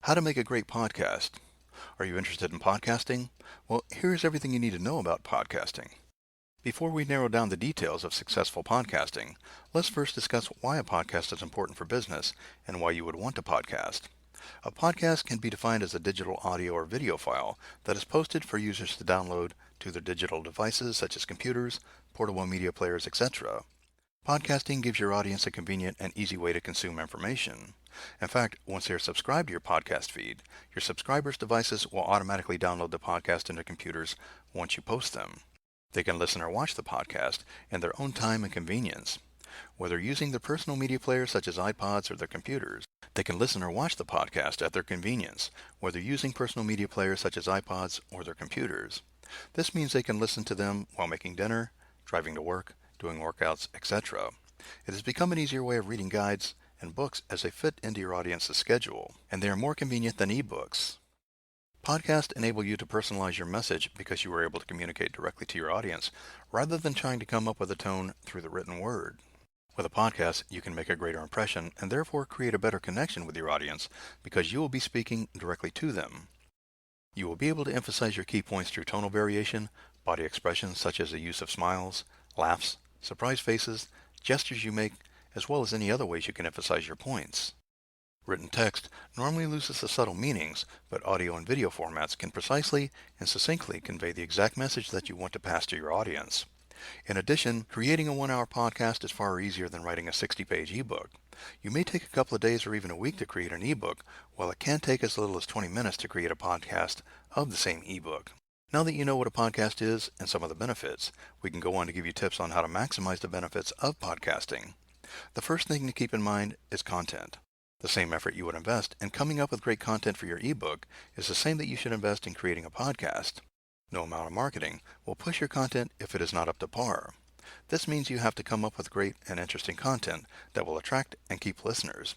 How to make a great podcast. Are you interested in podcasting? Well, here's everything you need to know about podcasting. Before we narrow down the details of successful podcasting, let's first discuss why a podcast is important for business and why you would want to podcast. A podcast can be defined as a digital audio or video file that is posted for users to download to their digital devices such as computers, portable media players, etc. Podcasting gives your audience a convenient and easy way to consume information. In fact, once they are subscribed to your podcast feed, your subscribers' devices will automatically download the podcast into computers once you post them. They can listen or watch the podcast in their own time and convenience. Whether using their personal media players such as iPods or their computers, they can listen or watch the podcast at their convenience, whether using personal media players such as iPods or their computers. This means they can listen to them while making dinner, driving to work, doing workouts, etc. It has become an easier way of reading guides and books as they fit into your audience's schedule, and they are more convenient than ebooks. Podcasts enable you to personalize your message because you are able to communicate directly to your audience rather than trying to come up with a tone through the written word. With a podcast, you can make a greater impression and therefore create a better connection with your audience because you will be speaking directly to them. You will be able to emphasize your key points through tonal variation, body expressions such as the use of smiles, laughs, surprised faces, gestures you make, as well as any other ways you can emphasize your points. Written text normally loses the subtle meanings, but audio and video formats can precisely and succinctly convey the exact message that you want to pass to your audience. In addition, creating a 1-hour podcast is far easier than writing a 60-page ebook. You may take a couple of days or even a week to create an ebook, while it can take as little as 20 minutes to create a podcast of the same ebook. Now that you know what a podcast is and some of the benefits, we can go on to give you tips on how to maximize the benefits of podcasting. The first thing to keep in mind is content. The same effort you would invest in coming up with great content for your ebook is the same that you should invest in creating a podcast. No amount of marketing will push your content if it is not up to par. This means you have to come up with great and interesting content that will attract and keep listeners.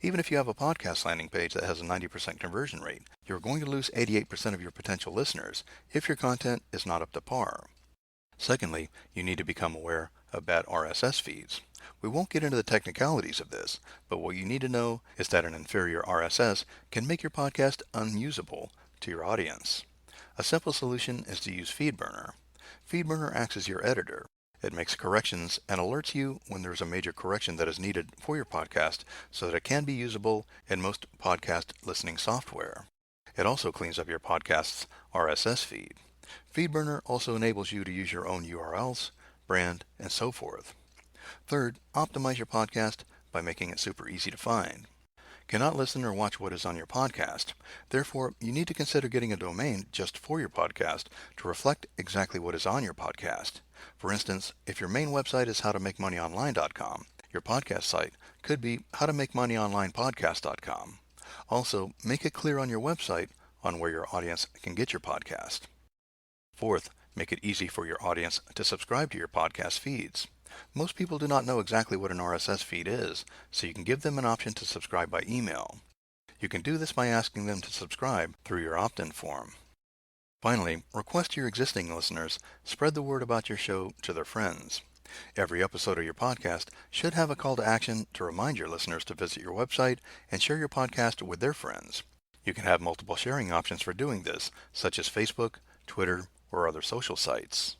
Even if you have a podcast landing page that has a 90% conversion rate, you're going to lose 88% of your potential listeners if your content is not up to par. Secondly, you need to become aware of bad RSS feeds. We won't get into the technicalities of this, but what you need to know is that an inferior RSS can make your podcast unusable to your audience. A simple solution is to use FeedBurner. FeedBurner acts as your editor. It makes corrections and alerts you when there is a major correction that is needed for your podcast so that it can be usable in most podcast listening software. It also cleans up your podcast's RSS feed. FeedBurner also enables you to use your own URLs, brand, and so forth. Third, optimize your podcast by making it super easy to find. Cannot listen or watch what is on your podcast. Therefore, you need to consider getting a domain just for your podcast to reflect exactly what is on your podcast. For instance, if your main website is howtomakemoneyonline.com, your podcast site could be howtomakemoneyonlinepodcast.com. Also, make it clear on your website on where your audience can get your podcast. Fourth, make it easy for your audience to subscribe to your podcast feeds. Most people do not know exactly what an RSS feed is, so you can give them an option to subscribe by email. You can do this by asking them to subscribe through your opt-in form. Finally, request to your existing listeners spread the word about your show to their friends. Every episode of your podcast should have a call to action to remind your listeners to visit your website and share your podcast with their friends. You can have multiple sharing options for doing this, such as Facebook, Twitter, or other social sites.